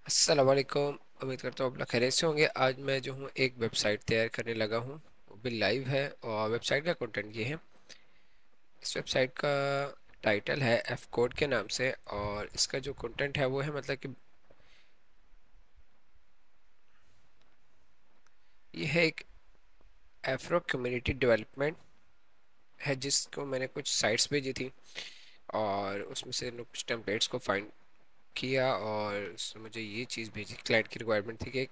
अस्सलाम वालेकुम। उम्मीद करता हूँ आप लोग खैरियत से होंगे। आज मैं जो हूँ एक वेबसाइट तैयार करने लगा हूँ, वो भी लाइव है। और वेबसाइट का कंटेंट ये है। इस वेबसाइट का टाइटल है एफ कोड के नाम से, और इसका जो कंटेंट है वो है मतलब कि ये है एक एफ्रो कम्युनिटी डेवलपमेंट है, जिसको मैंने कुछ साइट्स भेजी थी और उसमें से कुछ टेम्पलेट्स को फाइंड किया और उसने मुझे ये चीज़ भेजी। क्लाइंट की रिक्वायरमेंट थी कि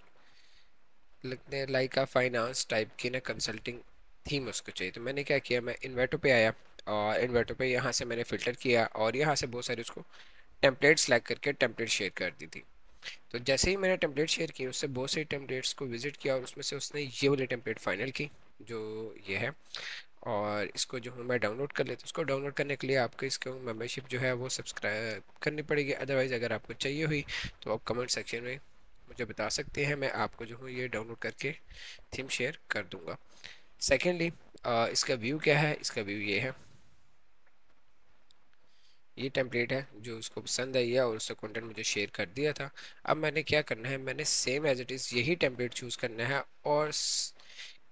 लगते हैं लाइक आ फाइनेंस टाइप की ना कंसल्टिंग थीम उसको चाहिए। तो मैंने क्या किया, मैं इन्वेटो पे आया और इन्वेटो पे यहाँ से मैंने फ़िल्टर किया और यहाँ से बहुत सारे उसको टेम्पलेट सेलेक्ट करके टेम्पलेट शेयर कर दी थी। तो जैसे ही मैंने टेम्पलेट शेयर की, उससे बहुत सारी टेम्पलेट्स को विजिट किया और उसमें से उसने ये वाली टेम्पलेट फाइनल की जो ये है। और इसको जो हूँ मैं डाउनलोड कर लेता हूँ। उसको डाउनलोड करने के लिए आपको इसको मेंबरशिप जो है वो सब्सक्राइब करनी पड़ेगी। अदरवाइज़ अगर आपको चाहिए हुई तो आप कमेंट सेक्शन में मुझे बता सकते हैं, मैं आपको जो हूँ ये डाउनलोड करके थीम शेयर कर दूंगा। सेकेंडली, इसका व्यू क्या है? इसका व्यू ये है, ये टेम्पलेट है जो उसको पसंद आई है और उसका कंटेंट मुझे शेयर कर दिया था। अब मैंने क्या करना है, मैंने सेम एज इट इज़ यही टेम्पलेट चूज़ करना है और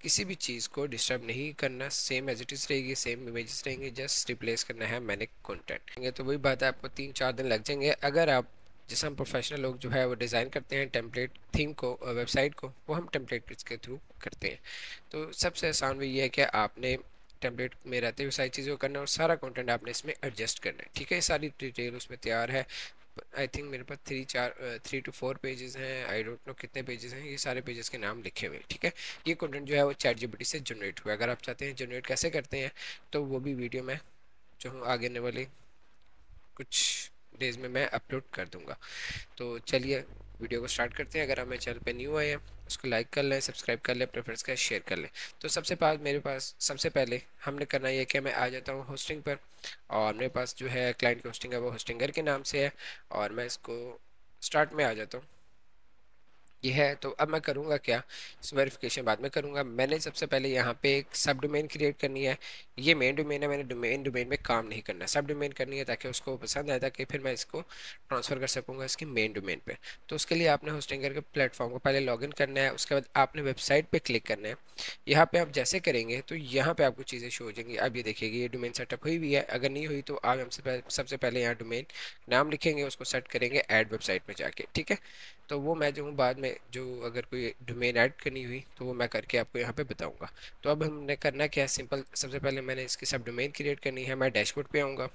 किसी भी चीज़ को डिस्टर्ब नहीं करना। सेम एज इट इज़ रहेगी, सेम इमेजेस रहेंगे, जस्ट रिप्लेस करना है मैंने कंटेंट। तो वही बात है, आपको 3-4 दिन लग जाएंगे। अगर आप जैसे हम प्रोफेशनल लोग जो है वो डिज़ाइन करते हैं टेम्पलेट थीम को, वेबसाइट को, वो हम टेम्पलेट के थ्रू करते हैं। तो सबसे आसान भी ये है कि आपने टेम्पलेट में रहते हुए सारी चीज़ों को करना है और सारा कंटेंट आपने इसमें एडजस्ट करना है। ठीक है, ये सारी डिटेल उसमें तैयार है। आई थिंक मेरे पास 3 to 4 पेजेस हैं, आई डोंट नो कितने पेजेस हैं। ये सारे पेजेस के नाम लिखे हुए हैं। ठीक है, ये कंटेंट जो है वो चैट जीपीटी से जनरेट हुआ है। अगर आप चाहते हैं जनरेट कैसे करते हैं तो वो भी वीडियो में जो हूँ आगे आने वाली कुछ डेज में मैं अपलोड कर दूंगा। तो चलिए वीडियो को स्टार्ट करते हैं। अगर हमें चैनल पे न्यू आए हैं उसको लाइक कर लें, सब्सक्राइब कर लें, प्रेफरेंस का शेयर कर लें। तो सबसे पहले हमने करना ये कि मैं आ जाता हूँ होस्टिंग पर, और मेरे पास जो है क्लाइंट की होस्टिंग है वो होस्टिंगर के नाम से है। और मैं इसको स्टार्ट में आ जाता हूँ, ये है। तो अब मैं करूँगा क्या, इस वेरिफिकेशन बाद में करूँगा। मैंने सबसे पहले यहाँ पे एक सब डोमेन क्रिएट करनी है। ये मेन डोमेन है, मैंने डोमेन में काम नहीं करना, सब डोमेन करनी है ताकि उसको पसंद आए, ताकि फिर मैं इसको ट्रांसफ़र कर सकूँगा इसकी मेन डोमेन पे। तो उसके लिए आपने होस्टिंगर के प्लेटफॉर्म को पहले लॉगिन करना है, उसके बाद आपने वेबसाइट पे क्लिक करना है। यहाँ पे आप जैसे करेंगे तो यहाँ पे आपको चीज़ें शो हो जाएंगी। अब ये देखिएगा ये डोमेन सेटअप हुई हुई है। अगर नहीं हुई तो आप हमसे सबसे पहले यहाँ डोमेन नाम लिखेंगे, उसको सेट करेंगे ऐड वेबसाइट में जाके। ठीक है, तो वो मैं जो हूँ बाद में जो अगर कोई डोमेन ऐड करनी हुई तो वो मैं करके आपको यहाँ पे बताऊँगा। तो अब हमने करना क्या है, सिंपल। सबसे पहले मैंने इसकी सब डोमेन क्रिएट करनी है। मैं डैशबोर्ड पे आऊँगा।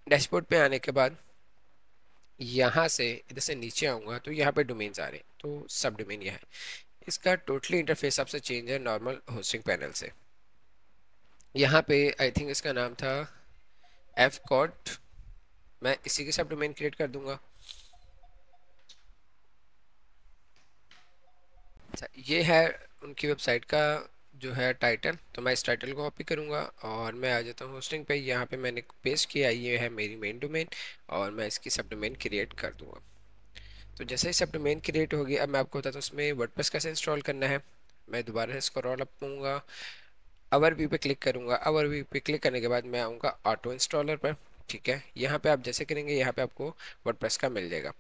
डैशबोर्ड पे आने के बाद यहाँ से इधर से नीचे आऊँगा तो यहाँ पे डोमेन्स आ रहे हैं, तो सब डोमेन यह है। इसका टोटली इंटरफेस आपसे चेंज है नॉर्मल होस्टिंग पैनल से। यहाँ पे आई थिंक इसका नाम था एफ कॉट, मैं इसी के सब डोमेन क्रिएट कर दूंगा। अच्छा, ये है उनकी वेबसाइट का जो है टाइटल। तो मैं इस टाइटल को कॉपी करूँगा और मैं आ जाता हूँ होस्टिंग पे। यहाँ पे मैंने पेस्ट किया, ये है मेरी मेन डोमेन और मैं इसकी सब डोमेन क्रिएट कर दूँगा। तो जैसे ही सब डोमेन क्रिएट होगी, अब मैं आपको बताता हूँ उसमें वर्डप्रेस कैसे इंस्टॉल करना है। मैं दोबारा से स्क्रॉल अप करूँगा, अवर व्यू पे क्लिक करूँगा। अवर व्यू पे क्लिक करने के बाद मैं आऊँगा ऑटो इंस्टॉलर पर। ठीक है, यहाँ पे आप जैसे करेंगे यहाँ पे आपको वर्डप्रेस का मिल जाएगा।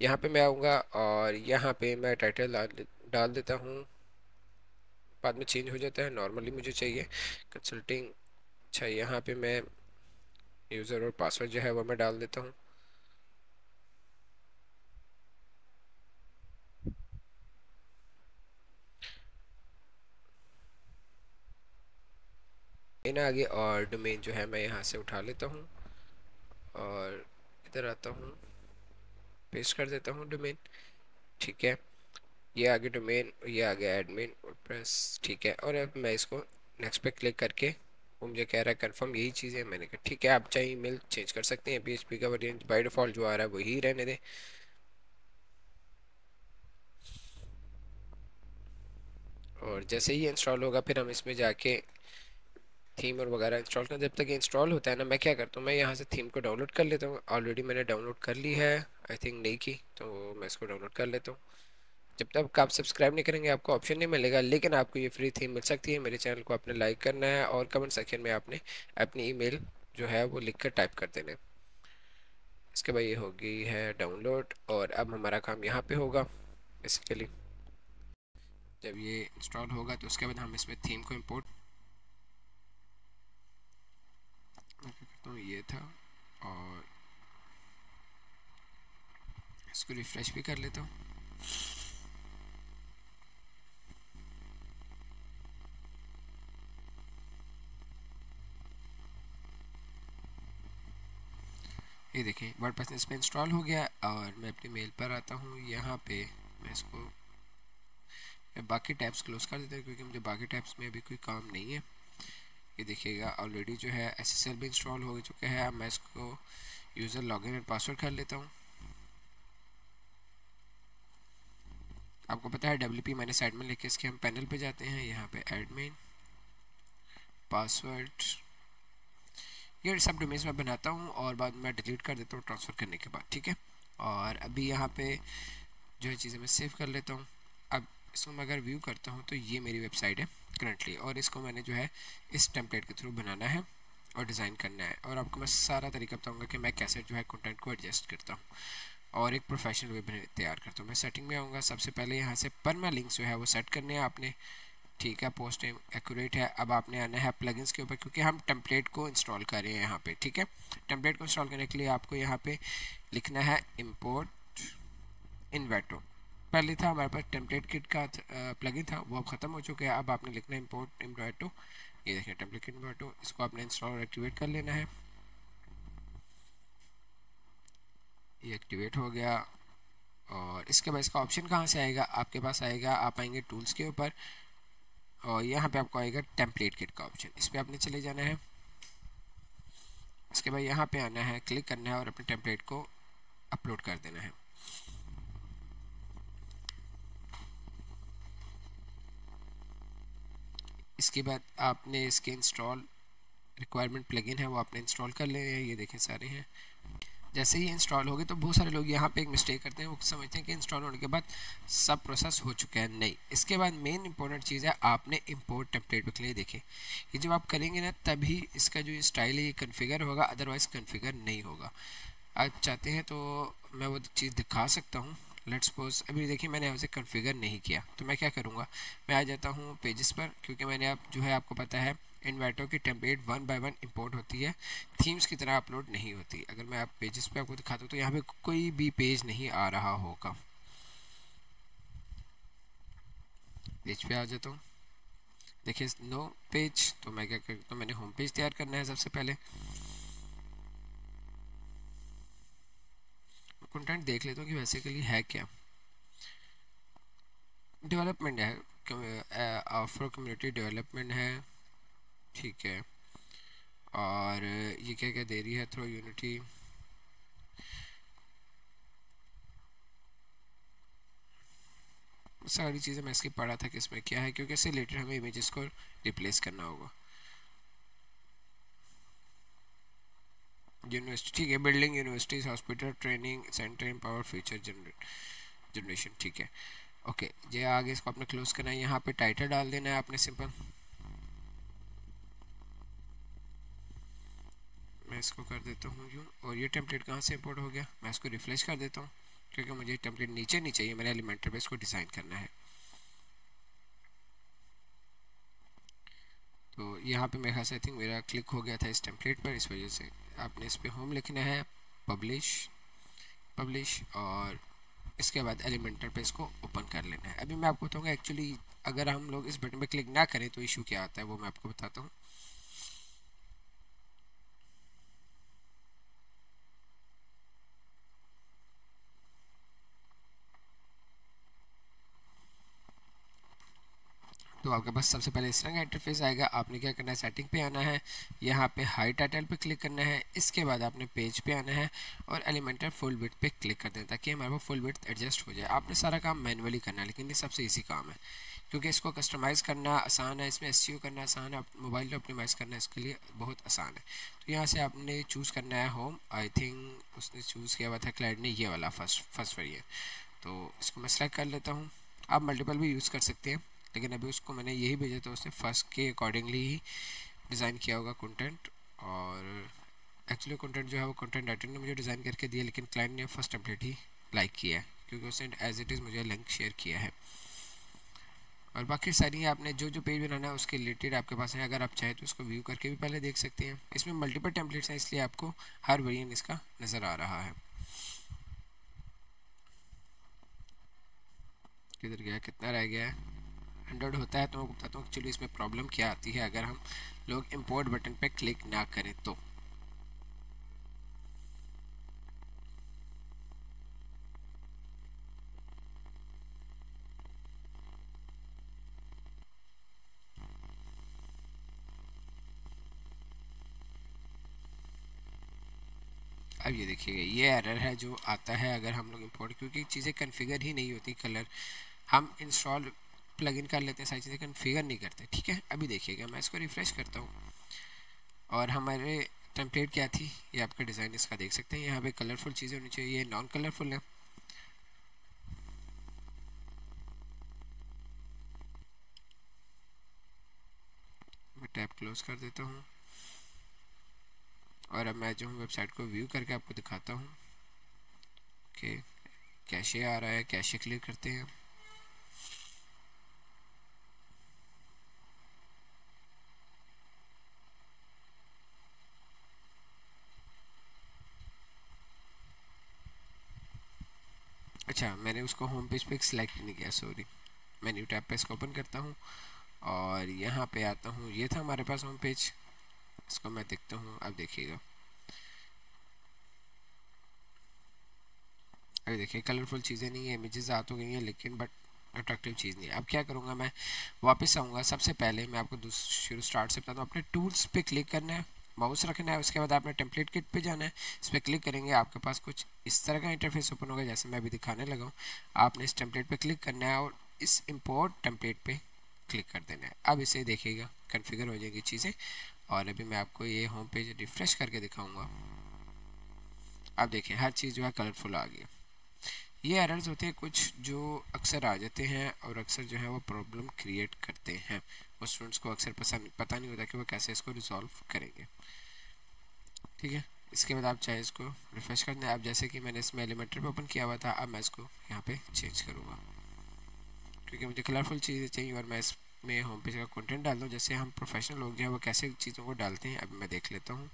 यहाँ पे मैं आऊँगा और यहाँ पे मैं टाइटल डाल देता हूँ, बाद में चेंज हो जाता है। नॉर्मली मुझे चाहिए कंसल्टिंग। अच्छा, यहाँ पे मैं यूज़र और पासवर्ड जो है वो मैं डाल देता हूँ। इन आगे और डोमेन जो है मैं यहाँ से उठा लेता हूँ और इधर आता हूँ, पेस्ट कर देता हूँ डोमेन। ठीक है, ये आगे डोमेन, ये आगे एडमिन वर्डप्रेस। ठीक है, और अब मैं इसको नेक्स्ट पे क्लिक करके, वो मुझे कह रहा है कंफर्म, यही चीज़ है। मैंने कहा ठीक है, आप चाहे ईमेल चेंज कर सकते हैं। पीएचपी का वेरिएंट बाय डिफ़ॉल्ट जो आ रहा है वही रहने दें। और जैसे ही इंस्टॉल होगा फिर हम इसमें जाके थीम और वगैरह इंस्टॉल करना। जब तक ये इंस्टॉल होता है ना, मैं क्या करता हूँ, मैं यहाँ से थीम को डाउनलोड कर लेता हूँ। ऑलरेडी मैंने डाउनलोड कर ली है, आई थिंक नहीं की, तो मैं इसको डाउनलोड कर लेता हूँ। जब तक आप सब्सक्राइब नहीं करेंगे आपको ऑप्शन नहीं मिलेगा, लेकिन आपको ये फ्री थीम मिल सकती है। मेरे चैनल को आपने लाइक करना है और कमेंट सेक्शन में आपने अपनी ईमेल जो है वो लिख कर टाइप कर देना है। इसके बाद ये हो गई है डाउनलोड, और अब हमारा काम यहाँ पे होगा बेसिकली। जब ये इंस्टॉल होगा तो उसके बाद हम इसमें थीम को इंपोर्ट करता हूँ, ये था, और इसको रिफ्रेश भी कर लेता हूँ। ये देखिए वर्डप्रेस इस पर इंस्टॉल हो गया, और मैं अपनी मेल पर आता हूँ। यहाँ पे मैं इसको बाकी टैब्स क्लोज कर देता हूँ क्योंकि मुझे बाकी टैब्स में अभी कोई काम नहीं है। ये देखिएगा ऑलरेडी जो है SSL भी इंस्टॉल हो चुका है। अब मैं इसको यूज़र लॉगिन एंड पासवर्ड कर लेता हूँ। आपको पता है WP मैंने साइड में लिख के इसके हम पैनल पे जाते हैं, यहाँ पे एडमिन पासवर्ड, ये सब डोमेन्स मैं बनाता हूँ और बाद में डिलीट कर देता हूँ ट्रांसफ़र करने के बाद, ठीक है। और अभी यहाँ पे जो है चीज़ें मैं सेव कर लेता हूँ। अब इसको मैं अगर व्यू करता हूँ तो ये मेरी वेबसाइट है करंटली, और इसको मैंने जो है इस टेम्पलेट के थ्रू बनाना है और डिज़ाइन करना है। और आपको मैं सारा तरीका बताऊँगा कि मैं कैसे जो है कंटेंट को एडजस्ट करता हूँ और एक प्रोफेशनल वेब तैयार करता हूँ। मैं सेटिंग में आऊँगा, सबसे पहले यहाँ से परमा लिंक्स जो है वो सेट करने हैं आपने, ठीक है। पोस्ट एक्यूरेट है। अब आपने आना है प्लगइन्स के ऊपर क्योंकि हम टेम्पलेट को इंस्टॉल कर रहे हैं यहाँ पे, ठीक है। टेम्पलेट को इंस्टॉल करने के लिए आपको यहाँ पे लिखना है इंपोर्ट इन्वेटो। पहले था हमारे पास टेम्पलेट किट का प्लगइन था, वो अब ख़त्म हो चुका है। अब आपने लिखना है इंपोर्ट इन्वेटो। ये देखिए टेम्पलेट इन्वेटो, इसको आपने इंस्टॉल और एक्टिवेट कर लेना है। ये एक्टिवेट हो गया, और इसके बाद इसका ऑप्शन कहाँ से आएगा आपके पास आएगा, आप आएंगे टूल्स के ऊपर और यहाँ पे आपको आएगा टेम्पलेट किट का ऑप्शन, इस पर आपने चले जाना है। इसके बाद यहाँ पे आना है, क्लिक करना है और अपने टेम्पलेट को अपलोड कर देना है। इसके बाद आपने इसके इंस्टॉल रिक्वायरमेंट प्लगइन है वो आपने इंस्टॉल कर लेने हैं। ये देखें सारे हैं। जैसे ही इंस्टॉल हो गए तो बहुत सारे लोग यहाँ पे एक मिस्टेक करते हैं, वो समझते हैं कि इंस्टॉल होने के बाद सब प्रोसेस हो चुका है। नहीं, इसके बाद मेन इंपॉर्टेंट चीज़ है आपने इंपोर्ट टेम्पलेट के लिए देखें, ये जब आप करेंगे ना तभी इसका जो स्टाइल है ये कन्फिगर होगा, अदरवाइज़ कन्फिगर नहीं होगा। आप चाहते हैं तो मैं वो चीज़ दिखा सकता हूँ। लेट्स सपोज अभी देखिए मैंने यहाँ से कन्फिगर नहीं किया तो मैं क्या करूँगा, मैं आ जाता हूँ पेजेस पर, क्योंकि मैंने अब जो है आपको पता है इन्वेटो की टेम्पलेट 1 बाय 1 इंपोर्ट होती है, थीम्स की तरह अपलोड नहीं होती। अगर मैं आप पेजेस पे आपको दिखाता हूँ तो यहाँ पे कोई भी पेज नहीं आ रहा होगा। पेज पे आ जाता हूँ, देखिए नो पेज, तो मैं क्या करता हूँ, मैंने होम पेज तैयार करना है सबसे पहले। कंटेंट देख लेता हूँ कि बेसिकली है क्या। डेवलपमेंट है, आफ्रो कम्युनिटी डेवलपमेंट है, ठीक है। और ये क्या क्या दे रही है, थ्रो यूनिटी, सारी चीज़ें मैं इसकी पढ़ा था कि इसमें क्या है, क्योंकि इससे रिलेटेड हमें इमेजेस को रिप्लेस करना होगा। यूनिवर्सिटी, ठीक है, building, universities, hospital, training centre, empower future generation, ठीक है। ओके, ये आगे इसको आपने क्लोज करना है। यहाँ पे टाइटल डाल देना है आपने सिंपल। मैं इसको कर देता हूँ यूँ, और ये टेम्पलेट कहाँ से इंपोर्ट हो गया, मैं इसको रिफ्रेश कर देता हूँ क्योंकि मुझे टेम्पलेट नीचे नहीं चाहिए, मैंने एलिमेंटर पे इसको डिज़ाइन करना है। तो यहाँ पे मेरे ख्याल से आई थिंक मेरा क्लिक हो गया था इस टेम्पलेट पर, इस वजह से आपने इस पर होम लिखना है, पब्लिश, और इसके बाद एलिमेंटर पे इसको ओपन कर लेना है। अभी मैं आपको बताऊँगा एक्चुअली अगर हम लोग इस बटन पे क्लिक ना करें तो इशू क्या आता है, वो मैं आपको बताता हूँ। तो आपके पास सबसे पहले इस तरह का इंटरफेस आएगा। आपने क्या करना है, सेटिंग पे आना है, यहाँ पे हाई टाइटल पे क्लिक करना है, इसके बाद आपने पेज पे आना है और एलिमेंटर फुल विड्थ पे क्लिक कर देना ताकि हमारे पास फुल विड्थ एडजस्ट हो जाए। आपने सारा काम मैनुअली करना है, लेकिन ये सबसे ईजी काम है क्योंकि इसको कस्टमाइज़ करना आसान है, इसमें एसईओ करना आसान है, मोबाइल ऑप्टिमाइज़ करना इसके लिए बहुत आसान है। तो यहाँ से आपने चूज़ करना है होम, आई थिंक उसने चूज़ किया हुआ था क्लाइंट ने ये वाला फर्स्ट वेरिएंट, तो इसको मैं सेलेक्ट कर लेता हूँ। आप मल्टीपल भी यूज़ कर सकते हैं, लेकिन अभी उसको मैंने यही भेजा तो उसने फर्स्ट के अकॉर्डिंगली ही डिज़ाइन किया होगा कंटेंट। और एक्चुअली कंटेंट जो है वो कंटेंट राइटर ने मुझे डिज़ाइन करके दिया, लेकिन क्लाइंट ने फर्स्ट टेम्पलेट ही लाइक किया है क्योंकि उसने एज इट इज़ मुझे लिंक शेयर किया है। और बाकी सारी आपने जो जो पेज बनाना है उसके रिलेटेड आपके पास है, अगर आप चाहें तो उसको व्यू करके भी पहले देख सकते हैं। इसमें मल्टीपल टेम्पलेट्स हैं इसलिए आपको हर वेरिएंट इसका नज़र आ रहा है। किधर गया, कितना रह गया है, 100 होता है तो मैं बताता हूँ एक्चुअली इसमें प्रॉब्लम क्या आती है अगर हम लोग इम्पोर्ट बटन पे क्लिक ना करें तो। अब ये देखिएगा ये एरर है जो आता है अगर हम लोग इंपोर्ट, क्योंकि चीज़ें कन्फिगर ही नहीं होती, कलर हम इंस्टॉल प्लगइन कर लेते हैं, सारी चीज़ें कन्फिगर नहीं करते। ठीक है, अभी देखिएगा मैं इसको रिफ़्रेश करता हूँ और हमारे टेम्पलेट क्या थी, ये आपका डिज़ाइन इसका देख सकते हैं। यहाँ पे कलरफुल चीज़ें होनी चाहिए, ये नॉन कलरफुल है। मैं टैब क्लोज कर देता हूँ और अब मैं जो हूँ वेबसाइट को व्यू करके आपको दिखाता हूँ कि कैशे आ रहा है। कैशे क्लियर करते हैं। अच्छा, मैंने उसको होम पेज पे सिलेक्ट नहीं किया, सॉरी। मेन्यू टैब पे इसको ओपन करता हूँ और यहाँ पे आता हूँ, ये था हमारे पास होम पेज, इसको मैं देखता हूँ। अब देखिएगा, अभी देखिए कलरफुल चीज़ें नहीं है, इमेजेस आ तो गई हैं लेकिन बट अट्रैक्टिव चीज़ नहीं है। अब क्या करूँगा, मैं वापस आऊँगा। सबसे पहले मैं आपको शुरू स्टार्ट से बताता हूँ। अपने टूल्स पे क्लिक करना है, माउस रखना है, उसके बाद आपने टेम्पलेट किट पे जाना है। इस पर क्लिक करेंगे आपके पास कुछ इस तरह का इंटरफेस ओपन होगा जैसे मैं अभी दिखाने लगा हूँ। आपने इस टेम्पलेट पे क्लिक करना है और इस इम्पोर्ट टेम्पलेट पे क्लिक कर देना है। अब इसे देखिएगा कन्फिगर हो जाएगी चीज़ें। और अभी मैं आपको ये होम पेज रिफ्रेश करके दिखाऊँगा। अब देखिए हर चीज़ जो है कलरफुल आ गई। ये एरर्स होते हैं कुछ जो अक्सर आ जाते हैं और अक्सर जो है वो प्रॉब्लम क्रिएट करते हैं। वो स्टूडेंट्स को अक्सर पता नहीं होता कि वो कैसे इसको रिजॉल्व करेंगे। ठीक है, इसके बाद आप चाहे इसको रिफ्रेश कर दें। अब जैसे कि मैंने इसमें एलिमेंटर पे ओपन किया हुआ था, अब मैं इसको यहाँ पे चेंज करूँगा क्योंकि मुझे कलरफुल चीज़ें चाहिए और मैं इसमें होम पेज का कंटेंट डाल दूँ। जैसे हम प्रोफेशनल लोग जो है वो कैसे चीज़ों को डालते हैं, अब मैं देख लेता हूँ।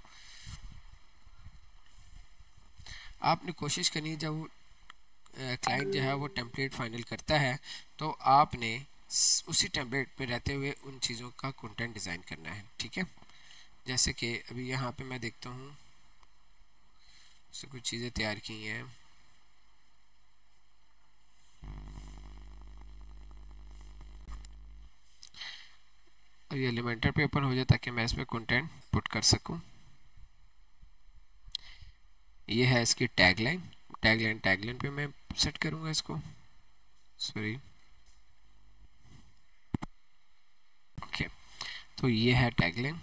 आपने कोशिश करनी है जब क्लाइंट जो है वो टेम्पलेट फाइनल करता है तो आपने उसी टेम्पलेट पे रहते हुए उन चीज़ों का कंटेंट डिज़ाइन करना है। ठीक है, जैसे कि अभी यहाँ पे मैं देखता हूँ उससे कुछ चीज़ें तैयार की हैं। अब ये एलिमेंटर पे ओपन हो जाए ताकि मैं इसमें कंटेंट पुट कर सकूँ। ये है इसकी टैगलाइन। टैगलाइन पे मैं सेट करूँगा इसको, सॉरी। ओके, तो ये है टैगलाइन।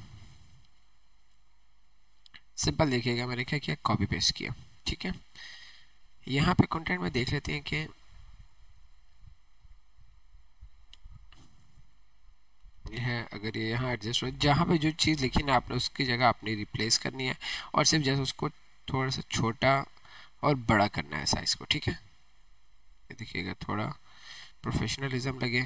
सिंपल देखिएगा मैंने क्या किया, कॉपी पेस्ट किया। ठीक है, यहाँ पे कंटेंट में देख लेते हैं कि ये है। अगर ये यहाँ एडजस्ट हो, जहाँ पे जो चीज़ लिखी ना आपने उसकी जगह आपने रिप्लेस करनी है और सिर्फ जैसे उसको थोड़ा सा छोटा और बड़ा करना है साइज़ को। ठीक है, ये देखिएगा थोड़ा प्रोफेशनलिज्म लगे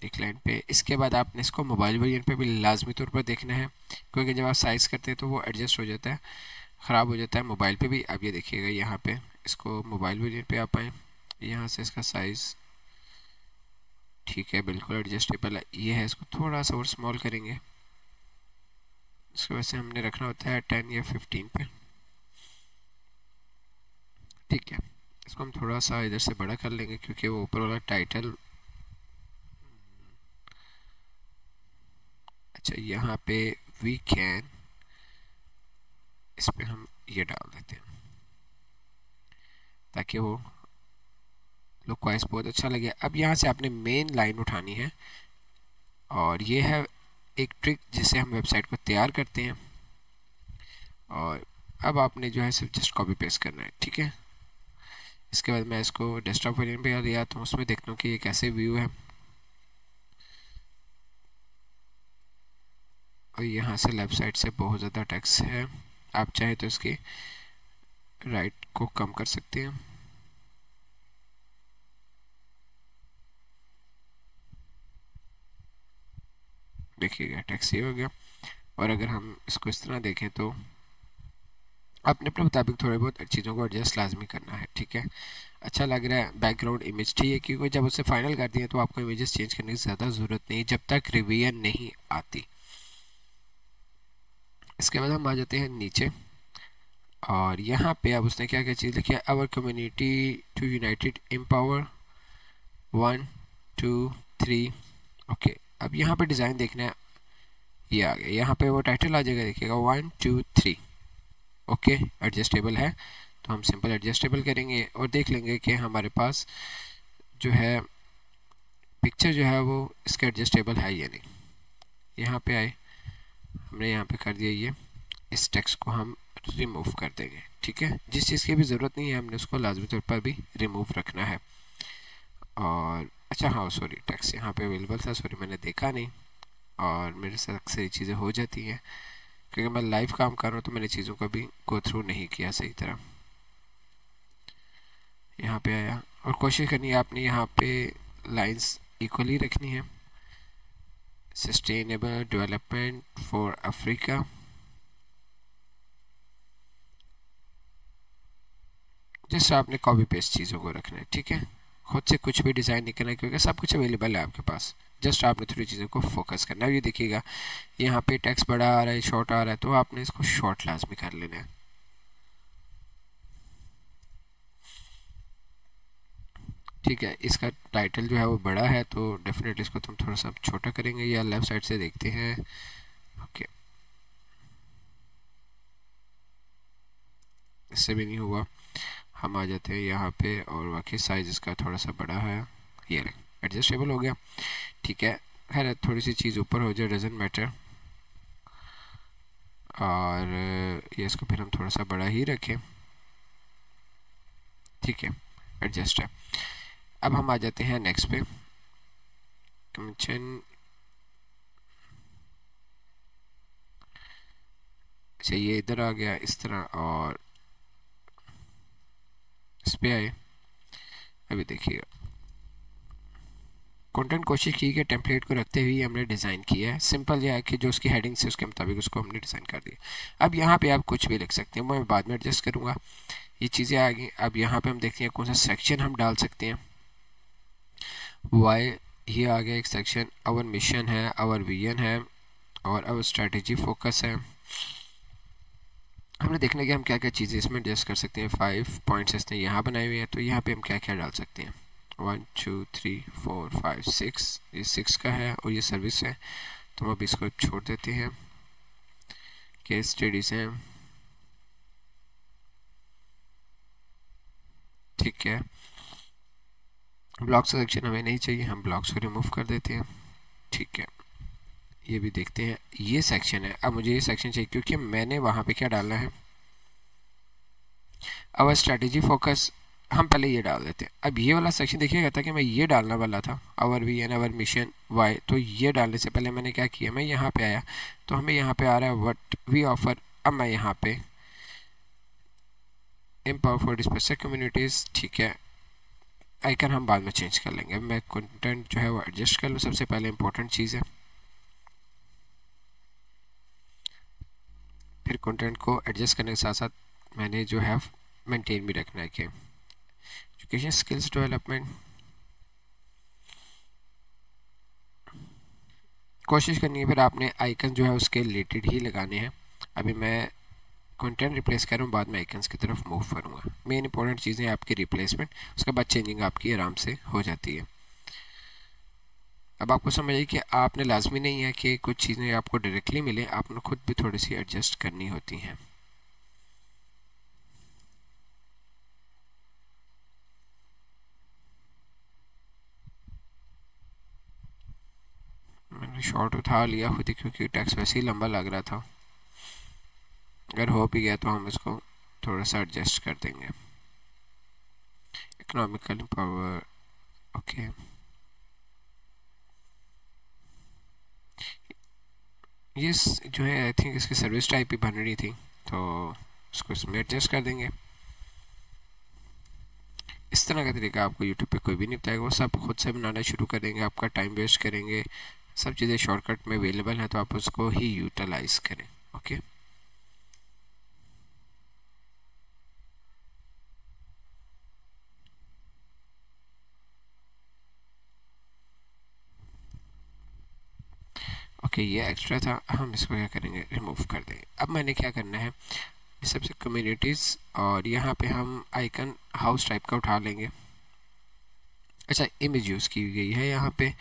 एक लाइन पे। इसके बाद आपने इसको मोबाइल वर्जन पे भी लाजमी तौर पर देखना है क्योंकि जब आप साइज़ करते हैं तो वो एडजस्ट हो जाता है, ख़राब हो जाता है मोबाइल पे भी। अब ये देखिएगा यहाँ पे इसको मोबाइल वर्जन पे आप आए, यहाँ से इसका साइज़ ठीक है बिल्कुल एडजस्टेबल है। ये है, इसको थोड़ा सा और स्मॉल करेंगे। इसको वैसे हमने रखना होता है 10 या 15 पे। ठीक है, इसको हम थोड़ा सा इधर से बड़ा कर लेंगे क्योंकि वो ऊपर वाला टाइटल। अच्छा, यहाँ पे वी कैन, इस पे हम ये डाल देते हैं ताकि वो लुक वाइज बहुत अच्छा लगे। अब यहाँ से आपने मेन लाइन उठानी है और ये है एक ट्रिक जिससे हम वेबसाइट को तैयार करते हैं। और अब आपने जो है सिर्फ जस्ट कॉपी पेस्ट करना है। ठीक है, इसके बाद मैं इसको डेस्कटॉप वेरिएंट पे लिया तो उसमें देखता हूँ कि ये कैसे व्यू है। और यहाँ से लेफ़्ट साइड से बहुत ज़्यादा टेक्स्ट है, आप चाहे तो इसकी राइट को कम कर सकते हैं। देखिएगा टेक्स्ट ये हो गया। और अगर हम इसको इस तरह देखें तो अपने अपने मुताबिक थोड़े बहुत चीज़ों को एडजस्ट लाजमी करना है, ठीक है। अच्छा लग रहा है बैकग्राउंड इमेज, ठीक है, क्योंकि जब उसे फाइनल कर दिया तो आपको इमेजेस चेंज करने की ज़्यादा ज़रूरत नहीं जब तक रिवीजन नहीं आती। इसके बाद हम आ जाते हैं नीचे, और यहाँ पे अब उसने क्या क्या चीज़ लिखी है, our community to united empower 1 2 3। Okay, अब यहाँ पे डिज़ाइन देखना है, ये आ गया, यहाँ पे वो टाइटल आ जाएगा, देखिएगा 1 2 3। ओके, एडजस्टेबल है तो हम सिंपल एडजस्टेबल करेंगे और देख लेंगे कि हमारे पास जो है पिक्चर जो है वो इसका एडजस्टेबल है या नहीं। यहाँ पे आए, हमने यहाँ पे कर दिया, ये इस टेक्स्ट को हम रिमूव कर देंगे, ठीक है। जिस चीज़ की भी ज़रूरत नहीं है हमने उसको लाजमी तौर पर भी रिमूव रखना है। और अच्छा हाँ सॉरी, टेक्स्ट यहाँ पे अवेलेबल था, सॉरी मैंने देखा नहीं, और मेरे से अक्सर ये चीज़ें हो जाती हैं क्योंकि मैं लाइव काम कर रहा हूँ तो मैंने चीज़ों को भी गो थ्रू नहीं किया सही तरह। यहाँ पे आया और कोशिश करनी है आपने यहाँ पे लाइंस इक्वली रखनी है। सस्टेनेबल डेवलपमेंट फॉर अफ्रीका, जैसे आपने कॉपी पेस्ट चीज़ों को रखना है, ठीक है। खुद से कुछ भी डिज़ाइन नहीं करना है क्योंकि सब कुछ अवेलेबल है आपके पास, जस्ट आपने थोड़ी चीज़ों को फोकस करना है। ये देखिएगा यहाँ पे टेक्स्ट बड़ा आ रहा है, शॉर्ट आ रहा है, तो आपने इसको शॉर्ट लाजमी कर लेना है, ठीक है। इसका टाइटल जो है वो बड़ा है तो डेफिनेटली इसको तुम थोड़ा सा छोटा करेंगे, या लेफ़्ट साइड से देखते हैं। ओके, इससे भी नहीं हुआ, हम आ जाते हैं यहाँ पे और वाकई साइज़ इसका थोड़ा सा बड़ा है, ये एडजस्टेबल हो गया, ठीक है। खैर थोड़ी सी चीज़ ऊपर हो जाए डजेंट मैटर, और ये इसको फिर हम थोड़ा सा बड़ा ही रखें, ठीक है, एडजस्ट है। अब हम आ जाते हैं नेक्स्ट पे, कमीशन, अच्छा ये इधर आ गया इस तरह, और इस पे आए। अभी देखिएगा कंटेंट कोशिश की कि टेम्पलेट को रखते हुए हमने डिज़ाइन किया है, सिंपल यह है कि जो उसकी हेडिंग से उसके मुताबिक उसको हमने डिज़ाइन कर दिया। अब यहाँ पे आप कुछ भी लिख सकते हैं, मैं बाद में एडजस्ट करूँगा, ये चीज़ें आ गई। अब यहाँ पे हम देखते हैं कौन सा सेक्शन हम डाल सकते हैं। वाई, ये आ गया एक सेक्शन, आवर मिशन है, आवर विजन है, और आवर स्ट्रेटजी फोकस है। हमने देखना कि हम क्या क्या चीज़ें इसमें एडजस्ट कर सकते हैं। 5 पॉइंट्स इसने यहाँ बनाए हुए हैं, तो यहाँ पे हम क्या क्या डाल सकते हैं। 1 2 3 4 5 6, ये 6 का है और ये सर्विस है, तो हम अब इसको छोड़ देते हैं। केस स्टडीज़ हैं, ठीक है। ब्लॉक्स का सेक्शन हमें नहीं चाहिए, हम ब्लॉक्स को रिमूव कर देते हैं, ठीक है। ये भी देखते हैं, ये सेक्शन है, अब मुझे ये सेक्शन चाहिए क्योंकि मैंने वहाँ पे क्या डालना है, अब स्ट्रेटजी फोकस हम पहले ये डाल देते हैं। अब ये वाला सेक्शन देखिएगा था कि मैं ये डालने वाला था, our vision our mission why, तो ये डालने से पहले मैंने क्या किया, मैं यहाँ पे आया तो हमें यहाँ पे आ रहा है व्हाट वी ऑफर। अब मैं यहाँ पे एम्पावर फॉर डिस्पेसिफिक कम्युनिटीज़, ठीक है, आइकन हम बाद में चेंज कर लेंगे। मैं कंटेंट जो है वो एडजस्ट कर लूँ, सबसे पहले इंपॉर्टेंट चीज़ है। फिर कंटेंट को एडजस्ट करने के साथ साथ मैंने जो है मेंटेन भी रखना है कि एजुकेशन स्किल्स डेवलपमेंट, कोशिश करनी है फिर आपने आइकन जो है उसके रिलेटेड ही लगाने हैं। अभी मैं कंटेंट रिप्लेस कर रहा हूँ, बाद में आइकन्स की तरफ मूव करूँगा। मेन इंपॉर्टेंट चीज़ें आपकी रिप्लेसमेंट, उसके बाद चेंजिंग आपकी आराम से हो जाती है। अब आपको समझ आई कि आपने लाजमी नहीं है कि कुछ चीज़ें आपको डायरेक्टली मिले, आपने खुद भी थोड़ी सी एडजस्ट करनी होती हैं। मैंने शॉर्ट उठा लिया खुद ही क्योंकि टेक्स्ट वैसे ही लंबा लग रहा था, अगर हो भी गया तो हम इसको थोड़ा सा एडजस्ट कर देंगे। इकोनॉमिकल पावर, ओके, ये जो है आई थिंक इसकी सर्विस टाइप ही बन रही थी, तो इसको इसमें एडजस्ट कर देंगे। इस तरह का तरीका आपको यूट्यूब पे कोई भी नहीं बताएगा, वो सब खुद से बनाना शुरू कर देंगे, आपका टाइम वेस्ट करेंगे। सब चीज़ें शॉर्टकट में अवेलेबल हैं, तो आप उसको ही यूटिलाइज करें। ओके, ओके, ये एक्स्ट्रा था, हम इसको क्या करेंगे, रिमूव कर देंगे। अब मैंने क्या करना है, सबसे कम्युनिटीज़ और यहाँ पे हम आइकन हाउस टाइप का उठा लेंगे। अच्छा, इमेज यूज़ की गई है यहाँ पे,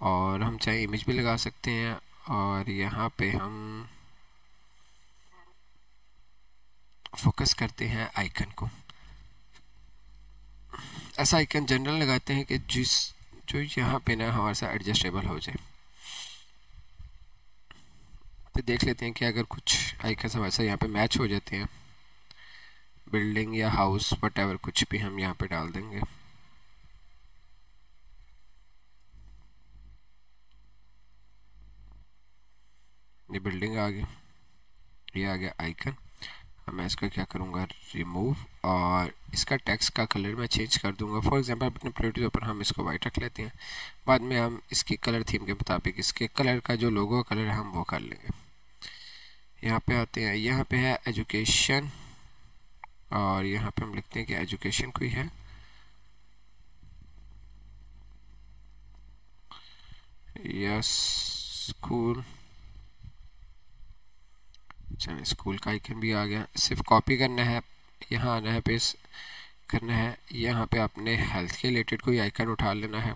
और हम चाहे इमेज भी लगा सकते हैं, और यहाँ पे हम फोकस करते हैं आइकन को। ऐसा आइकन जनरल लगाते हैं कि जो यहाँ पे ना हमारे साथ एडजस्टेबल हो जाए। तो देख लेते हैं कि अगर कुछ आइकन हमारे साथ यहाँ पे मैच हो जाते हैं, बिल्डिंग या हाउस वट कुछ भी हम यहाँ पे डाल देंगे। ये बिल्डिंग आ गई, ये आ गया आइकन। अब मैं इसका क्या करूँगा, रिमूव, और इसका टेक्स्ट का कलर मैं चेंज कर दूंगा। फॉर एग्जांपल अपने प्रायोरिटी पर हम इसको वाइट रख लेते हैं, बाद में हम इसकी कलर थीम के मुताबिक इसके कलर का जो लोगो कलर है हम वो कर लेंगे। यहाँ पे आते हैं, यहाँ पे है एजुकेशन, और यहाँ पे हम लिखते हैं कि एजुकेशन कोई है, यस स्कूल। चलिए, स्कूल का आइकन भी आ गया। सिर्फ कॉपी करना है, यहाँ आना है, पेस्ट करना है, यहाँ पे आपने हेल्थ के रिलेटेड कोई आइकन उठा लेना है।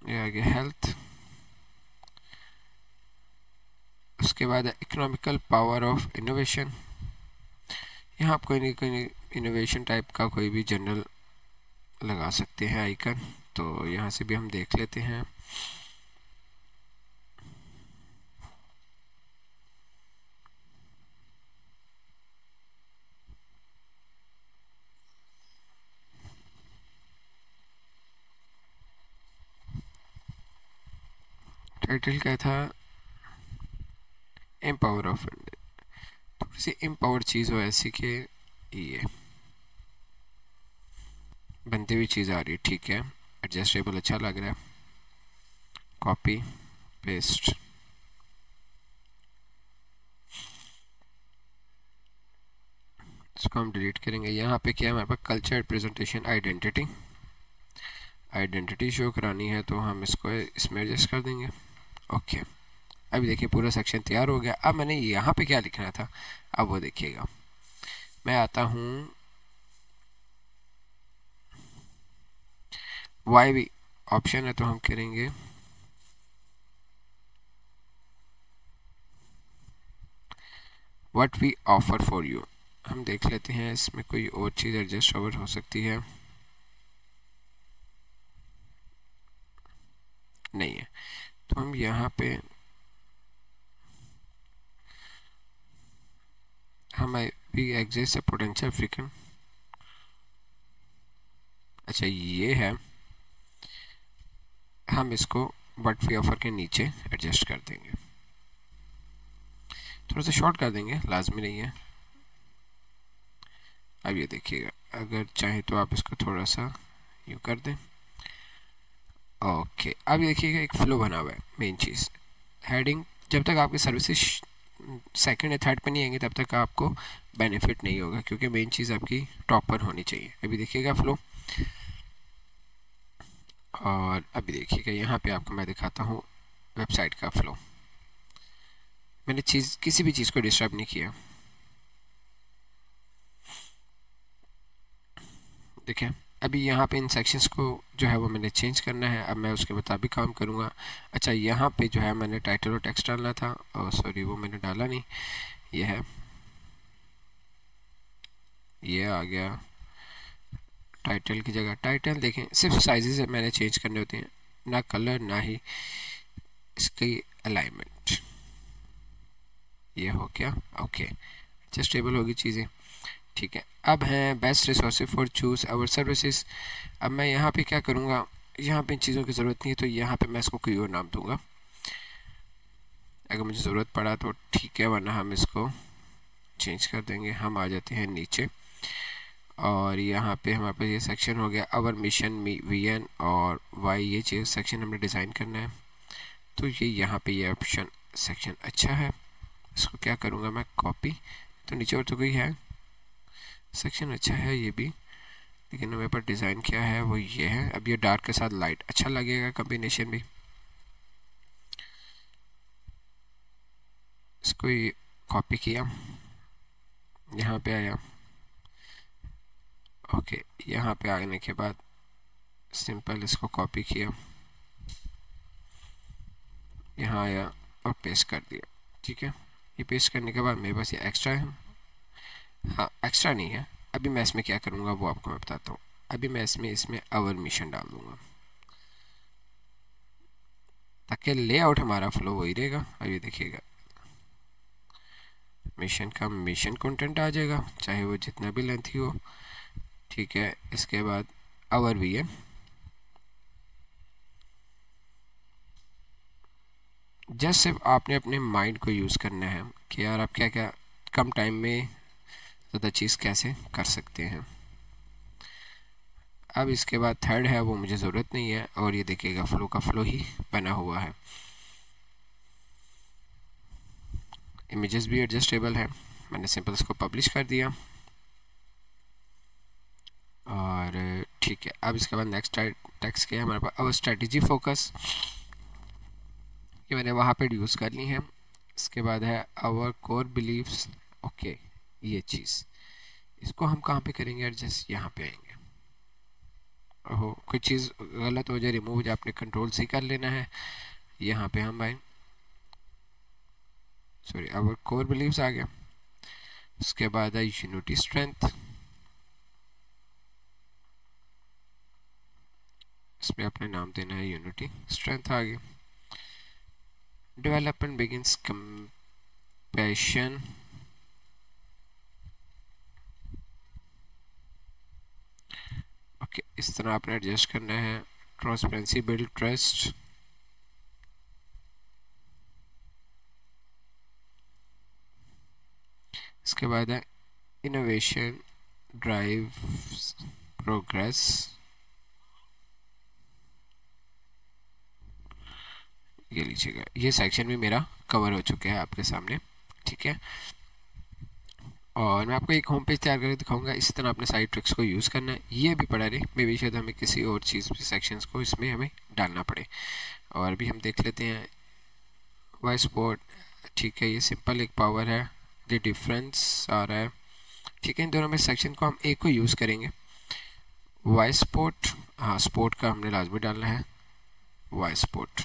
ये आ गया हेल्थ। उसके बाद इकोनॉमिकल पावर ऑफ इनोवेशन, यहाँ आप कोई नहीं इनोवेशन टाइप का कोई भी जनरल लगा सकते हैं आइकन, तो यहाँ से भी हम देख लेते हैं। टाइटल क्या था, एम्पावर ऑफ इंडिया। थोड़ी सी एम्पावर चीज़ हो ऐसी कि ये बनती हुई चीज़ आ रही है, ठीक है, एडजस्टेबल अच्छा लग रहा है। कॉपी पेस्ट, इसको हम डिलीट करेंगे। यहाँ पे क्या है हमारे पास, कल्चर प्रेजेंटेशन आइडेंटिटी शो करानी है, तो हम इसको इसमें एडजस्ट कर देंगे। ओके, अभी देखिए पूरा सेक्शन तैयार हो गया। अब मैंने यहाँ पे क्या लिखना था, अब वो देखिएगा। मैं आता हूँ वाई भी ऑप्शन है, तो हम करेंगे what we offer for you. हम देख लेते हैं इसमें कोई और चीज़ एडजस्ट ओवर हो सकती है, नहीं है, तो हम यहाँ पे हम we exist a potential frequent, अच्छा ये है, हम इसको व्हाट वी ऑफर के नीचे एडजस्ट कर देंगे, थोड़ा सा शॉर्ट कर देंगे, लाजमी नहीं है। अब ये देखिएगा, अगर चाहे तो आप इसको थोड़ा सा यूँ कर दें। ओके, अब देखिएगा एक फ्लो बना हुआ है। मेन चीज़ हेडिंग, जब तक आपकी सर्विसेज सेकंड या थर्ड पे नहीं आएंगे तब तक आपको बेनिफिट नहीं होगा, क्योंकि मेन चीज़ आपकी टॉप पर होनी चाहिए। अभी देखिएगा फ्लो, और अभी देखिएगा यहाँ पे आपको मैं दिखाता हूँ वेबसाइट का फ्लो। मैंने किसी भी चीज़ को डिस्टर्ब नहीं किया, देखिए। अभी यहाँ पे इन सेक्शंस को जो है वो मैंने चेंज करना है, अब मैं उसके मुताबिक काम करूँगा। अच्छा, यहाँ पे जो है मैंने टाइटल और टेक्स्ट डालना था, और सॉरी वो मैंने डाला नहीं, ये है, ये आ गया टाइटल की जगह। टाइटल देखें, सिर्फ साइजेस मैंने चेंज करने होते हैं, ना कलर ना ही इसकी अलाइनमेंट। ये हो गया, ओके, एडजस्टेबल होगी चीज़ें, ठीक है। अब हैं best resource for choose our services. अब मैं यहाँ पे क्या करूँगा, यहाँ पे इन चीज़ों की ज़रूरत नहीं है, तो यहाँ पे मैं इसको कोई और नाम दूंगा। अगर मुझे ज़रूरत पड़ा तो ठीक है, वरना हम इसको चेंज कर देंगे। हम आ जाते हैं नीचे और यहाँ पे हमारे पास ये सेक्शन हो गया अवर मिशन VN और वाई, ये चीज़ सेक्शन हमने डिज़ाइन करना है। तो ये यहाँ पे ये ऑप्शन सेक्शन अच्छा है, इसको क्या करूँगा मैं कॉपी। तो नीचे और तो कोई है सेक्शन अच्छा है ये भी, लेकिन हमारे पास डिज़ाइन क्या है वो ये है। अब ये डार्क के साथ लाइट अच्छा लगेगा कॉम्बिनेशन भी। इसको कॉपी किया, यहाँ पे आया, ओके। यहाँ पे आने के बाद सिंपल इसको कॉपी किया, यहाँ आया और पेस्ट कर दिया, ठीक है। ये पेस्ट करने के बाद मेरे पास ये एक्स्ट्रा है, हाँ एक्स्ट्रा नहीं है। अभी मैं इसमें क्या करूँगा वो आपको मैं बताता हूँ। अभी मैं इसमें आवर मिशन डाल दूँगा ताकि लेआउट हमारा फ्लो वही रहेगा। अभी देखिएगा मिशन का मिशन कंटेंट आ जाएगा, चाहे वो जितना भी लेंथी हो, ठीक है। इसके बाद आवर VN, जस्ट सिर्फ आपने अपने माइंड को यूज़ करना है कि यार आप क्या क्या कम टाइम में ज़्यादा चीज़ कैसे कर सकते हैं। अब इसके बाद थर्ड है वो मुझे ज़रूरत नहीं है, और ये देखिएगा फ्लो का फ्लो ही बना हुआ है। इमेजेस भी एडजस्टेबल है, मैंने सिंपल इसको पब्लिश कर दिया और ठीक है। अब इसके बाद नेक्स्ट टेक्स्ट क्या है हमारे पास, अब स्ट्रेटजी फोकस, ये मैंने वहाँ पे यूज़ कर ली है। इसके बाद है आवर कोर बिलीव्स, ओके। ये चीज़ इसको हम कहाँ पे करेंगे एडजस्ट, यहाँ पे आएंगे। ओहो कोई चीज़ गलत हो जाए रिमूव हो जाए, आपने कंट्रोल C कर लेना है। यहाँ पे हम आए, सॉरी आवर कोर बिलीव्स आ गया। उसके बाद है यूनिटी स्ट्रेंथ, इसमें अपने नाम देना है यूनिटी स्ट्रेंथ आ गया। Development begins compassion, okay. इस तरह आपने एडजस्ट करना है। ट्रांसपेरेंसी बिल्ड ट्रस्ट, इसके बाद है इनोवेशन ड्राइव प्रोग्रेस, ये लीजिएगा। ये सेक्शन भी मेरा कवर हो चुका है आपके सामने, ठीक है। और मैं आपको एक होम पेज तैयार करके दिखाऊंगा, इसी तरह अपने साइड ट्रिक्स को यूज़ करना है। ये भी पड़ा रहे, मे भी शायद हमें किसी और चीज़ सेक्शंस को इसमें हमें डालना पड़े। और भी हम देख लेते हैं वॉइस बोर्ड, ठीक है। ये सिंपल एक पावर है, ये डिफरेंस आ रहा है, ठीक है। इन दोनों में सेक्शन को हम एक को यूज़ करेंगे। वॉइस स्पोर्ट, हाँ स्पोर्ट का हमने लाजमी डालना है वॉइस स्पोर्ट,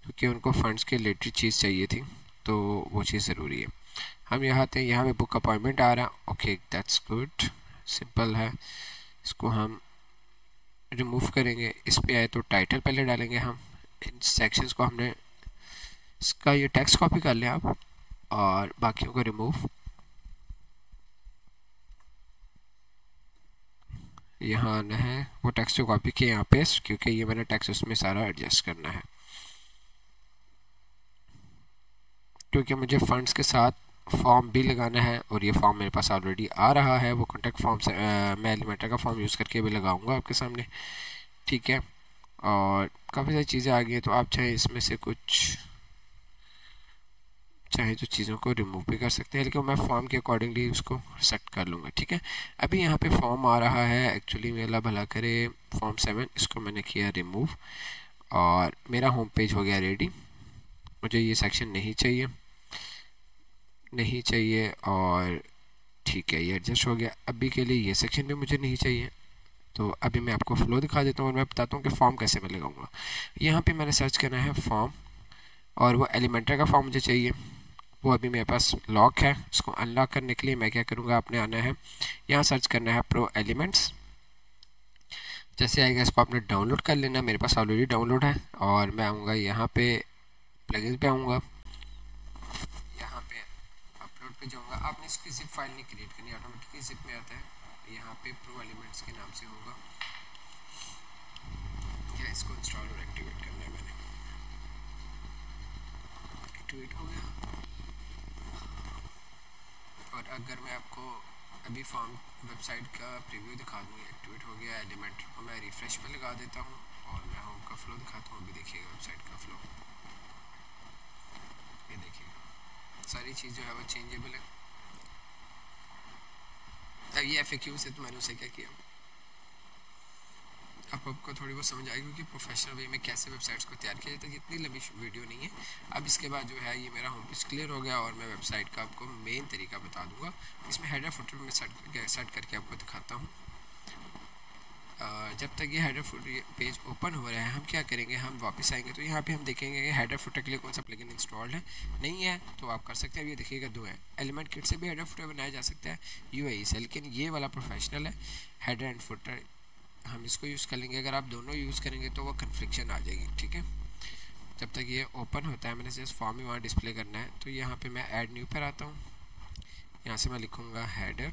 क्योंकि उनको फंड्स के रिलेटेड चीज़ चाहिए थी, तो वो चीज़ ज़रूरी है। हम यहाँ आते हैं, यहाँ पे बुक अपॉइंटमेंट आ रहा है, ओके दैट्स गुड, सिंपल है। इसको हम रिमूव करेंगे। इस पे आए तो टाइटल पहले डालेंगे हम। इन सेक्शंस को हमने इसका ये टेक्स्ट कॉपी कर लिया आप, और बाकियों को रिमूव। यहाँ आना है, वो टेक्स्ट को कॉपी किया यहाँ पेस्ट, क्योंकि ये मैंने टेक्स्ट उसमें सारा एडजस्ट करना है, क्योंकि मुझे फंड्स के साथ फॉर्म भी लगाना है। और ये फॉर्म मेरे पास ऑलरेडी आ रहा है, वो कॉन्टैक्ट फॉर्म से मैं एलिमेंटर का फॉर्म यूज़ करके भी लगाऊंगा आपके सामने, ठीक है। और काफ़ी सारी चीज़ें आ गई हैं, तो आप चाहे इसमें से कुछ चाहे तो चीज़ों को रिमूव भी कर सकते हैं, लेकिन मैं फॉर्म के अकॉर्डिंगली उसको सेट कर लूँगा, ठीक है। अभी यहाँ पे फॉर्म आ रहा है, एक्चुअली मेरा भला करे फॉर्म 7, इसको मैंने किया रिमूव और मेरा होम पेज हो गया रेडी। मुझे ये सेक्शन नहीं चाहिए और ठीक है ये एडजस्ट हो गया। अभी के लिए ये सेक्शन भी मुझे नहीं चाहिए, तो अभी मैं आपको फ्लो दिखा देता हूँ और मैं बताता हूँ कि फॉर्म कैसे मैं लगाऊंगा। यहाँ पे मैंने सर्च करना है फॉर्म, और वो एलिमेंटर का फॉर्म मुझे चाहिए, वो अभी मेरे पास लॉक है। उसको अनलॉक करने के लिए मैं क्या करूँगा, आपने आना है यहाँ सर्च करना है प्रो एलिमेंट्स। जैसे आएगा इसको आपने डाउनलोड कर लेना, मेरे पास ऑलरेडी डाउनलोड है। और मैं आऊँगा यहाँ पे प्लगइन्स पे आऊँगा, यहाँ पे अपलोड पे जाऊँगा। आपने इसकी जिप फाइल नहीं क्रिएट करनी, ऑटोमेटिकली जिप में आता है। यहाँ पे प्रो एलिमेंट्स के नाम से होगा, या इसको इंस्टॉल और एक्टिवेट करना है मैंने। एक्टिवेट हो गया। और अगर मैं आपको अभी फॉर्म वेबसाइट का प्रीव्यू दिखा दूँ, एक्टिवेट हो गया। एलिमेंटर को मैं रिफ्रेश पे लगा देता हूँ और मैं होम का फ्लो दिखाता हूँ। अभी देखिएगा वेबसाइट का फ्लो, ये देखिएगा सारी चीज़ जो है वो चेंजेबल है। अब ये FAQ से तो मैंने उसे क्या किया, अब आपको थोड़ी बहुत समझ आएगी कि प्रोफेशनल वे में कैसे वेबसाइट्स को तैयार किया जाता है। इतनी लंबी वीडियो नहीं है। अब इसके बाद जो है ये मेरा होम पेज क्लियर हो गया और मैं वेबसाइट का आपको मेन तरीका बता दूंगा। इसमें हेडर फुटर में सेट करके आपको दिखाता हूँ। जब तक ये हेडर फुटर पेज ओपन हो रहा है, हम क्या करेंगे, हम वापस आएंगे तो यहाँ पे हम देखेंगे कि हेडर फुटर के लिए कौन सा प्लगइन इंस्टॉल्ड है। नहीं है तो आप कर सकते हैं। ये देखिएगा 2 है। एलिमेंट किट से भी हेडर फुटर बनाया जा सकता है UAE से, लेकिन ये वाला प्रोफेशनल है हेडर एंड फुटर, हम इसको यूज़ कर लेंगे। अगर आप दोनों यूज़ करेंगे तो वो कन्फ्लिक्शन आ जाएगी, ठीक है। जब तक ये ओपन होता है, मैंने जस्ट फॉर्म ही वहाँ डिस्प्ले करना है। तो यहाँ पे मैं ऐड न्यू पर आता हूँ। यहाँ से मैं लिखूँगा हेडर,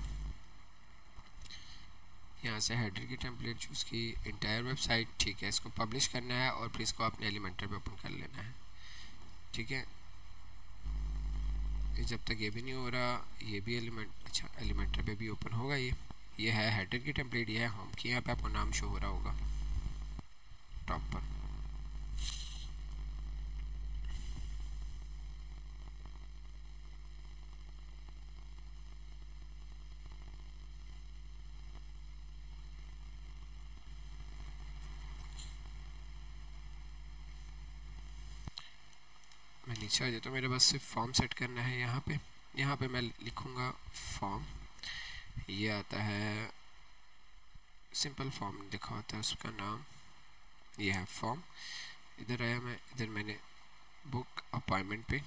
यहाँ से हेडर की टेम्पलेट चूज़ की, इंटायर वेबसाइट, ठीक है। इसको पब्लिश करना है और फिर इसको अपने एलिमेंटर पे ओपन कर लेना है, ठीक है। जब तक ये भी नहीं हो रहा, ये भी एलिमेंटर पे भी ओपन होगा। ये है हेडर की टेम्पलेट, ये है होम की। यहाँ पे आपको नाम शो हो रहा होगा टॉप पर। मैं नीचे आ जाता हूँ, मेरे पास सिर्फ फॉर्म सेट करना है। यहाँ पे मैं लिखूँगा फॉर्म। ये आता है सिंपल फॉर्म लिखा होता है, उसका नाम ये है फॉर्म। इधर आया मैं, इधर मैंने बुक अपॉइंटमेंट पे।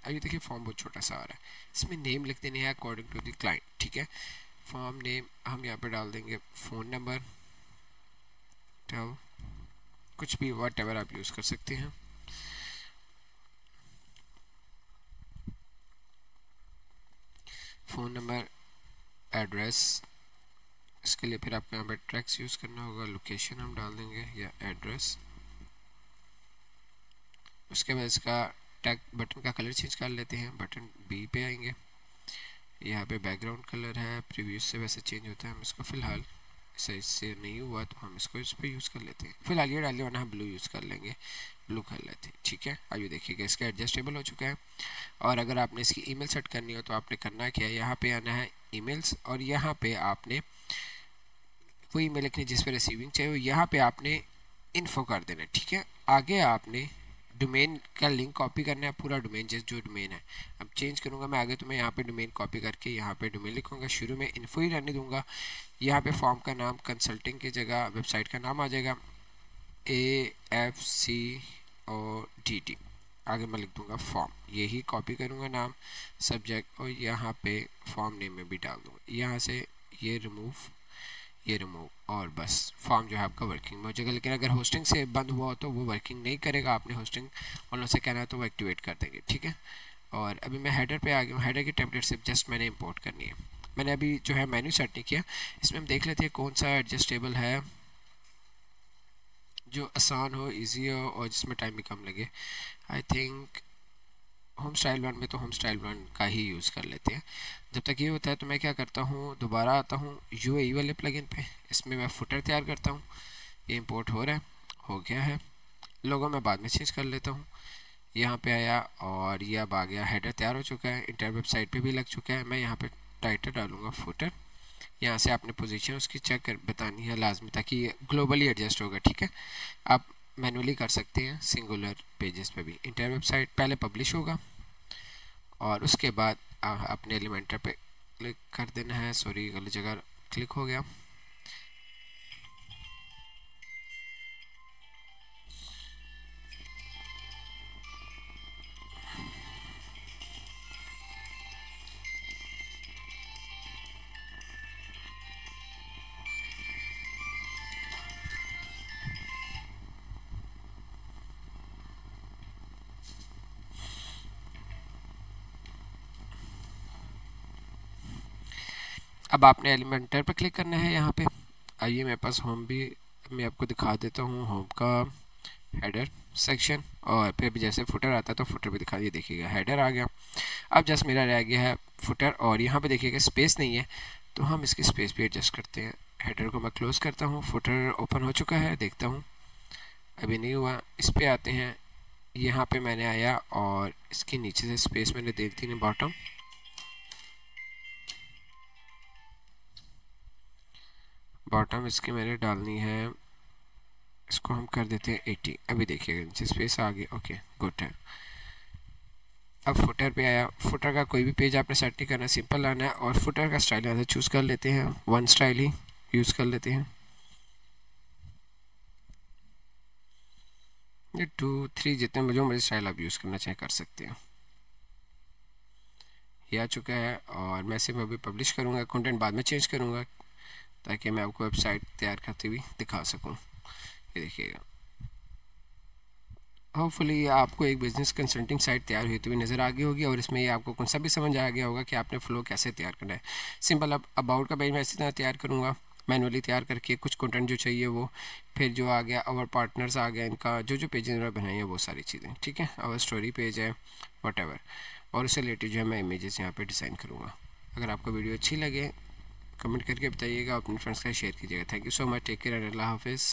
अभी देखिए फॉर्म बहुत छोटा सा आ रहा है। इसमें नेम लिख देने हैं अकॉर्डिंग टू द क्लाइंट, ठीक है। फॉर्म नेम हम यहाँ पे डाल देंगे फ़ोन नंबर, कुछ भी वट एवर आप यूज़ कर सकते हैं। फ़ोन नंबर, एड्रेस, इसके लिए फिर आपको यहाँ पे ट्रैक्स यूज़ करना होगा। लोकेशन हम डाल देंगे या एड्रेस। उसके बाद इसका टैग बटन का कलर चेंज कर लेते हैं। बटन B पे आएंगे। यहाँ पे बैकग्राउंड कलर है, प्रीवियस से वैसे चेंज होता है। हम इसको फ़िलहाल इससे नहीं हुआ तो हम इसको इस पर यूज़ कर लेते हैं। फिलहाल ये डालिए, वरना हम ब्लू यूज़ कर लेंगे, ब्लू कर लेते हैं, ठीक है। अब ये देखिएगा इसका एडजस्टेबल हो चुका है। और अगर आपने इसकी ईमेल सेट करनी हो तो आपने करना क्या है, यहाँ पे आना है ईमेल्स और यहाँ पे आपने वो ईमेल लिखनी जिस पे रिसीविंग चाहिए, यहाँ पे आपने इन्फो कर देना, ठीक है। आगे आपने डोमेन का लिंक कॉपी करना है, पूरा डोमेन जो डोमेन है। अब चेंज करूँगा मैं आगे, तो मैं यहाँ पे डोमेन कॉपी करके यहाँ पे डोमेन लिखूँगा। शुरू में इन्फो ही रहने दूँगा। यहाँ पे फॉर्म का नाम कंसल्टिंग की जगह वेबसाइट का नाम आ जाएगा AFCODT। आगे मैं लिख दूँगा फॉर्म, यही कॉपी करूँगा नाम, सब्जेक्ट, और यहाँ पे फॉर्म नेम में भी डाल दूँगा। यहाँ से ये रिमूव और बस फॉर्म जो है आपका वर्किंग में हो जाएगा। लेकिन अगर होस्टिंग से बंद हुआ हो तो वो वर्किंग नहीं करेगा। आपने होस्टिंग वालों से कहना है तो वो एक्टिवेट कर देंगे, ठीक है। और अभी मैं हेडर पे आ गया हूँ। हेडर की टेम्पलेट से जस्ट मैंने इंपोर्ट करनी है। मैंने अभी जो है मेन्यू सेट नहीं किया। इसमें हम देख लेते हैं कौन सा एडजस्टेबल है जो आसान हो, ईजी हो और जिसमें टाइम भी कम लगे। आई थिंक होम स्टाइल 1 में तो होम स्टाइल 1 का ही यूज़ कर लेते हैं। जब तक ये होता है तो मैं क्या करता हूँ, दोबारा आता हूँ UAE वाले प्लगइन पे। इसमें मैं फुटर तैयार करता हूँ। ये इंपोर्ट हो रहा है, हो गया है। लोगो मैं बाद में चेंज कर लेता हूँ। यहाँ पे आया और ये अब आ गया। हेडर तैयार हो चुका है, इंटर वेबसाइट पे भी लग चुका है। मैं यहाँ पे टाइटल डालूँगा फुटर। यहाँ से आपने पोजीशन उसकी चेक कर बतानी है लाजमी, ताकि ये ग्लोबली एडजस्ट होगा, ठीक है। आप मैनुअली कर सकते हैं सिंगुलर पेजेस पे भी। इंटर वेबसाइट पहले पब्लिश होगा और उसके बाद अपने एलिमेंटर पे क्लिक कर देना है। सॉरी गलत जगह क्लिक हो गया। अब आपने एलिमेंटर पे क्लिक करना है। यहाँ पे आइए, मेरे पास होम भी मैं आपको दिखा देता हूँ होम का हेडर सेक्शन, और फिर भी जैसे फुटर आता है तो फुटर भी दिखा, ये देखिएगा हेडर आ गया। अब जस्ट मेरा रह गया है फुटर, और यहाँ पे देखिएगा स्पेस नहीं है तो हम इसकी स्पेस भी एडजस्ट करते हैं। हेडर को मैं क्लोज करता हूँ, फुटर ओपन हो चुका है, देखता हूँ अभी नहीं हुआ। इस पे आते हैं, यहाँ पे मैंने आया और इसके नीचे से स्पेस मैंने दे दी बॉटम, बॉटम इसकी मैंने डालनी है, इसको हम कर देते हैं 80। अभी देखिएगा नीचे स्पेस आ गई, ओके गुड है। अब फुटर पे आया, फुटर का कोई भी पेज आपने सेट नहीं करना, सिंपल लाना है, और फुटर का स्टाइल यहाँ से चूज़ कर लेते हैं, वन स्टाइल ही यूज़ कर लेते हैं। ये 2 3 जितने मुझे स्टाइल आप यूज़ करना चाहे कर सकते हैं। ये आ चुका है, और मैं सिर्फ अभी पब्लिश करूँगा, कंटेंट बाद में चेंज करूँगा ताकि मैं आपको वेबसाइट तैयार करते हुए दिखा सकूँ। ये देखिएगा, होपफुली आपको एक बिज़नेस कंसल्टिंग साइट तैयार हुई तो भी नज़र आ गई होगी, और इसमें ये आपको कौन सा भी समझ आ गया होगा कि आपने फ़्लो कैसे तैयार करना है। सिंपल, अब अबाउट का पेज मैं इसी तरह तैयार करूँगा, मैनुअली तैयार करके कुछ कंटेंट जो चाहिए वो, फिर जो आ गया और पार्टनर्स आ गया, इनका जो जो पेज इन्होंने बनाई है वो सारी चीज़ें, ठीक है। और स्टोरी पेज है वट, और उससे रिलेटेड जो है मैं इमेजेस यहाँ पर डिज़ाइन करूँगा। अगर आपको वीडियो अच्छी लगे कमेंट करके बताइएगा, अपने फ्रेंड्स का शेयर कीजिएगा। Thank you so much, take care and अल्लाह हाफिज़।